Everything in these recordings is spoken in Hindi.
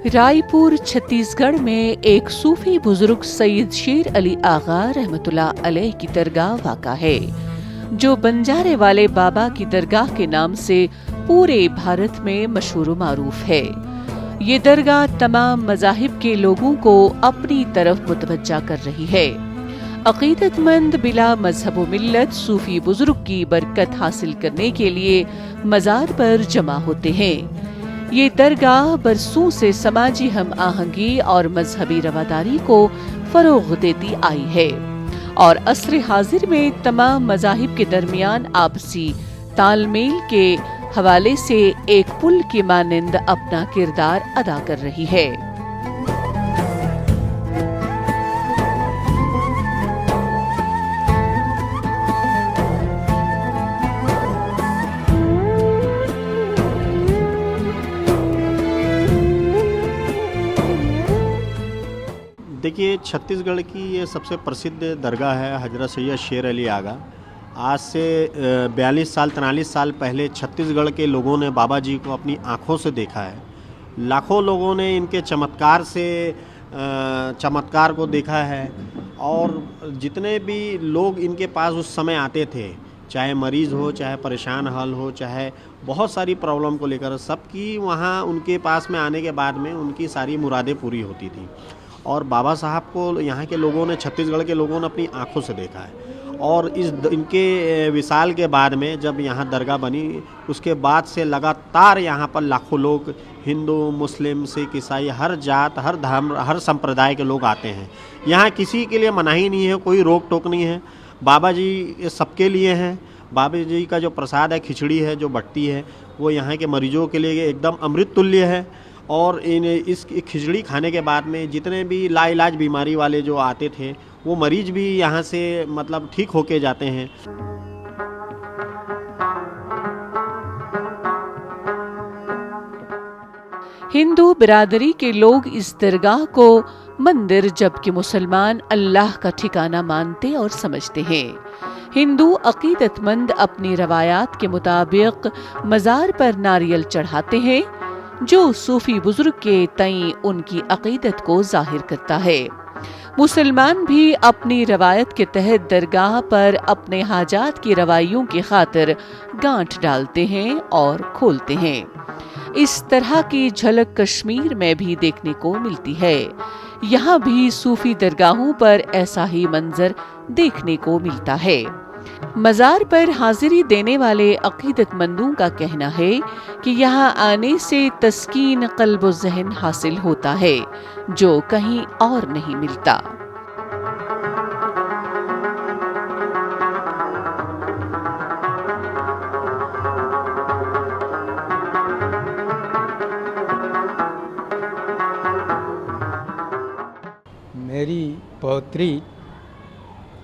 रायपुर छत्तीसगढ़ में एक सूफी बुजुर्ग सैयद शेर अली आगा रहमतुल्लाह अलैह की दरगाह वाक़ा है, जो बंजारे वाले बाबा की दरगाह के नाम से पूरे भारत में मशहूर मारूफ है। ये दरगाह तमाम मज़ाहिब के लोगों को अपनी तरफ मुतवज्जा कर रही है। अक़ीदतमंद बिला मजहब व मिल्लत सूफी बुजुर्ग की बरकत हासिल करने के लिए मज़ार पर जमा होते हैं। ये दरगाह बरसों से समाजी हम आहंगी और मजहबी रवादारी को फरोग देती आई है और असर हाजिर में तमाम मज़ाहिब के दरमियान आपसी तालमेल के हवाले से एक पुल की मानिंद अपना किरदार अदा कर रही है। देखिए, छत्तीसगढ़ की ये सबसे प्रसिद्ध दरगाह है हजरत सैयद शेर अली आगा। आज से 42 साल 43 साल पहले छत्तीसगढ़ के लोगों ने बाबा जी को अपनी आँखों से देखा है। लाखों लोगों ने इनके चमत्कार को देखा है और जितने भी लोग इनके पास उस समय आते थे, चाहे मरीज़ हो, चाहे परेशान हाल हो, चाहे बहुत सारी प्रॉब्लम को लेकर, सबकी वहाँ उनके पास में आने के बाद में उनकी सारी मुरादें पूरी होती थी। और बाबा साहब को यहाँ के लोगों ने, छत्तीसगढ़ के लोगों ने अपनी आँखों से देखा है। और इनके विशाल के बाद में जब यहाँ दरगाह बनी, उसके बाद से लगातार यहाँ पर लाखों लोग, हिंदू, मुस्लिम, सिख, ईसाई, हर जात, हर धर्म, हर संप्रदाय के लोग आते हैं। यहाँ किसी के लिए मनाही नहीं है, कोई रोक टोक नहीं है। बाबा जी सबके लिए हैं। बाबा जी का जो प्रसाद है, खिचड़ी है, जो बट्टी है, वो यहाँ के मरीजों के लिए एकदम अमृत तुल्य है। और इस खिचड़ी खाने के बाद में जितने भी लाइलाज बीमारी वाले जो आते थे, वो मरीज भी यहाँ से मतलब ठीक होके जाते हैं। हिंदू बिरादरी के लोग इस दरगाह को मंदिर, जबकि मुसलमान अल्लाह का ठिकाना मानते और समझते हैं। हिंदू अकीदतमंद अपनी रवायात के मुताबिक मज़ार पर नारियल चढ़ाते हैं, जो सूफी बुजुर्ग के तई उनकी अकीदत को जाहिर करता है। मुसलमान भी अपनी रवायत के तहत दरगाह पर अपने हाजात की रवाइयों की खातिर गांठ डालते हैं और खोलते हैं। इस तरह की झलक कश्मीर में भी देखने को मिलती है। यहाँ भी सूफी दरगाहों पर ऐसा ही मंजर देखने को मिलता है। मज़ार पर हाजिरी देने वाले अकीदतमंदों का कहना है कि यहाँ आने से तस्कीन क़ल्ब व ज़हन हासिल होता है, जो कहीं और नहीं मिलता। मेरी पौत्री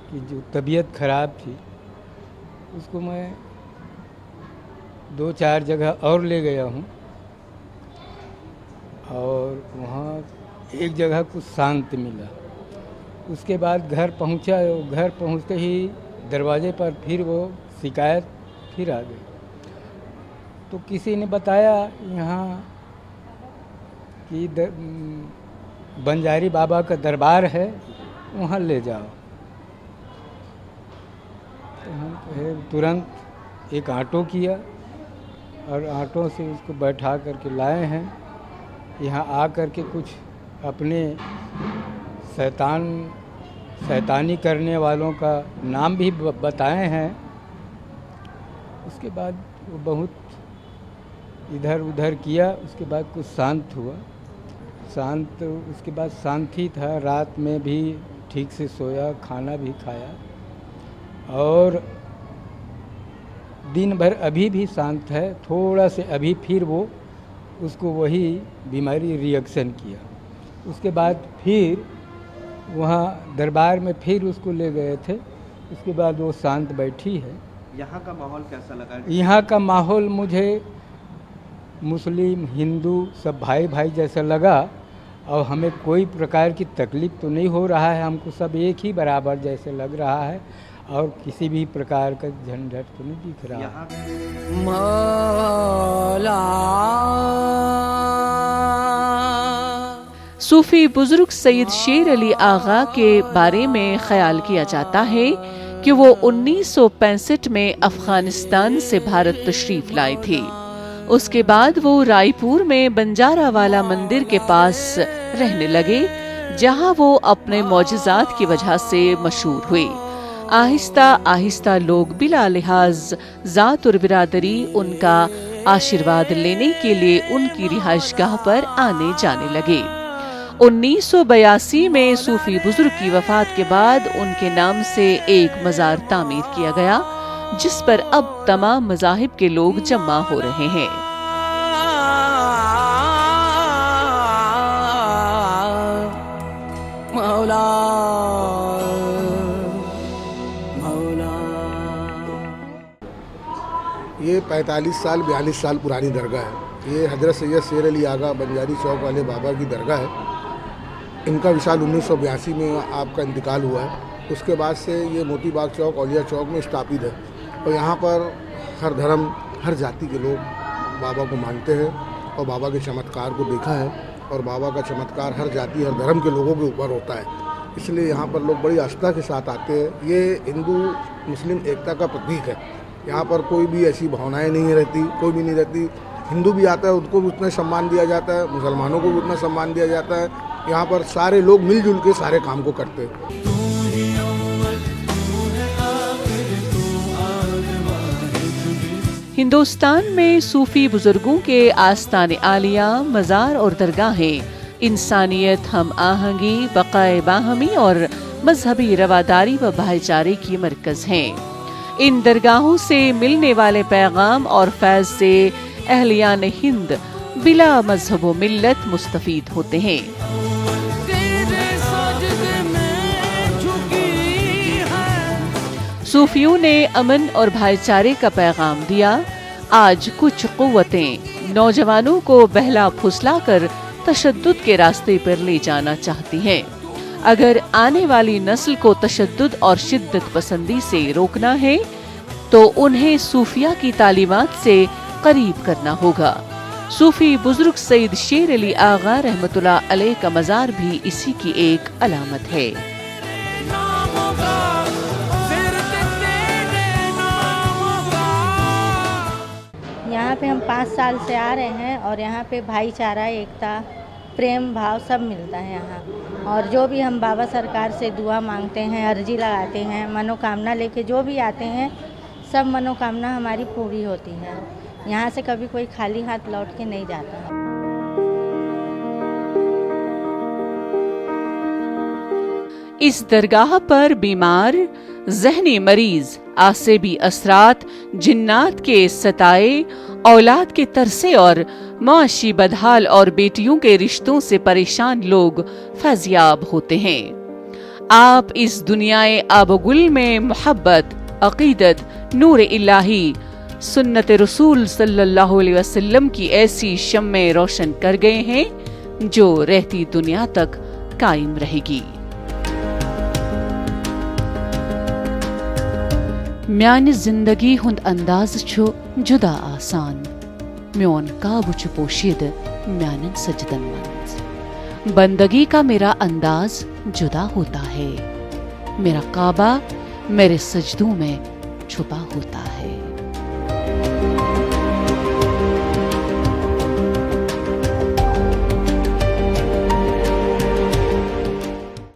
की जो तबीयत ख़राब थी, उसको मैं 2-4 जगह और ले गया हूँ और वहाँ एक जगह कुछ शांत मिला। उसके बाद घर पहुँचा, घर पहुँचते ही दरवाजे पर फिर वो शिकायत फिर आ गई। तो किसी ने बताया यहाँ कि बंजारी बाबा का दरबार है, वहाँ ले जाओ। तो हम तुरंत एक ऑटो किया और ऑटो से उसको बैठा करके लाए हैं। यहाँ आ करके कुछ अपने शैतानी करने वालों का नाम भी बताए हैं। उसके बाद वो बहुत इधर उधर किया, उसके बाद कुछ शांत हुआ। उसके बाद शांति था। रात में भी ठीक से सोया, खाना भी खाया और दिन भर अभी भी शांत है। थोड़ा से अभी फिर वो उसको वही बीमारी रिएक्शन किया। उसके बाद फिर वहाँ दरबार में फिर उसको ले गए थे। उसके बाद वो शांत बैठी है। यहाँ का माहौल कैसा लगा? यहाँ का माहौल मुझे मुस्लिम, हिंदू सब भाई भाई जैसा लगा और हमें कोई प्रकार की तकलीफ़ तो नहीं हो रहा है। हमको सब एक ही बराबर जैसे लग रहा है और किसी भी प्रकार का झंझट तो नहीं दिख रहा। मौला सूफी बुजुर्ग सैयद शेर अली आगा के बारे में ख्याल किया जाता है कि वो 1965 में अफगानिस्तान से भारत तशरीफ लाए थे। उसके बाद वो रायपुर में बंजारावाला मंदिर के पास रहने लगे, जहां वो अपने मौजज़ात की वजह से मशहूर हुए। आहिस्ता आहिस्ता लोग बिला लिहाज जात और बिरादरी उनका आशीर्वाद लेने के लिए उनकी रिहाइशगाह पर आने जाने लगे। 1982 में सूफी बुजुर्ग की वफात के बाद उनके नाम से एक मजार तामीर किया गया, जिस पर अब तमाम मज़ाहिब के लोग जमा हो रहे हैं। मौला मौला। ये 45 साल 42 साल पुरानी दरगाह है। ये हजरत सैयद शेर अली आगा बंजारी चौक वाले बाबा की दरगाह है। इनका विशाल 1982 में आपका इंतकाल हुआ है। उसके बाद से ये मोती बाग चौक औलिया चौक में स्थापित है और यहाँ पर हर धर्म हर जाति के लोग बाबा को मानते हैं और बाबा के चमत्कार को देखा है और बाबा का चमत्कार हर जाति हर धर्म के लोगों के ऊपर होता है, इसलिए यहाँ पर लोग बड़ी आस्था के साथ आते हैं। ये हिंदू मुस्लिम एकता का प्रतीक है। यहाँ पर कोई भी ऐसी भावनाएं नहीं रहती, कोई भी नहीं रहती। हिंदू भी आता है उनको भी उतना सम्मान दिया जाता है, मुसलमानों को भी उतना सम्मान दिया जाता है। यहाँ पर सारे लोग मिलजुल के सारे काम को करते हैं। हिंदुस्तान में सूफी बुजुर्गों के आस्ताने आलिया, मज़ार और दरगाहें इंसानियत, हम आहंगी, बक़ाए बाहमी और मजहबी रवादारी व भाईचारे की मरकज़ हैं। इन दरगाहों से मिलने वाले पैगाम और फैज़ से अहलियान हिंद बिला मजहब व मिल्लत मुस्तफ़ीद होते हैं। सूफियों ने अमन और भाईचारे का पैगाम दिया। आज कुछ क़ुव्वतें नौजवानों को बहला फुसला कर तशद्दुद के रास्ते पर ले जाना चाहती हैं। अगर आने वाली नस्ल को तशद्दुद और शिद्दत पसंदी से रोकना है तो उन्हें सूफिया की तालीमात से करीब करना होगा। सूफी बुजुर्ग सैयद शेर अली आगा रहमतुल्लाह अलैह का मज़ार भी इसी की एक अलामत है। यहाँ पे हम 5 साल से आ रहे हैं और यहाँ पे भाईचारा, एकता, प्रेम भाव सब मिलता है यहाँ। और जो भी हम बाबा सरकार से दुआ मांगते हैं, अर्जी लगाते हैं, मनोकामना लेके जो भी आते हैं, सब मनोकामना हमारी पूरी होती है। यहाँ से कभी कोई खाली हाथ लौट के नहीं जाता। इस दरगाह पर बीमार, ज़हनी मरीज, आसेबी असरात, जिन्नात के सताए, औलाद के तरसे और माशी बदहाल और बेटियों के रिश्तों से परेशान लोग फैज़याब होते हैं। आप इस दुनियाए आबगुल में मोहब्बत, अकीदत, नूर इलाही, सुन्नत रसूल सल्लल्लाहु अलैहि वसल्लम की ऐसी शम्में रोशन कर गए हैं जो रहती दुनिया तक कायम रहेगी। म्यान जिंदगी हुंद अंदाज छु जुदा आसान, म्योन काबू छु पोशीद म्यानन सजदन मंज। बंदगी का मेरा अंदाज जुदा होता है, मेरा काबा मेरे सजदों में छुपा होता है।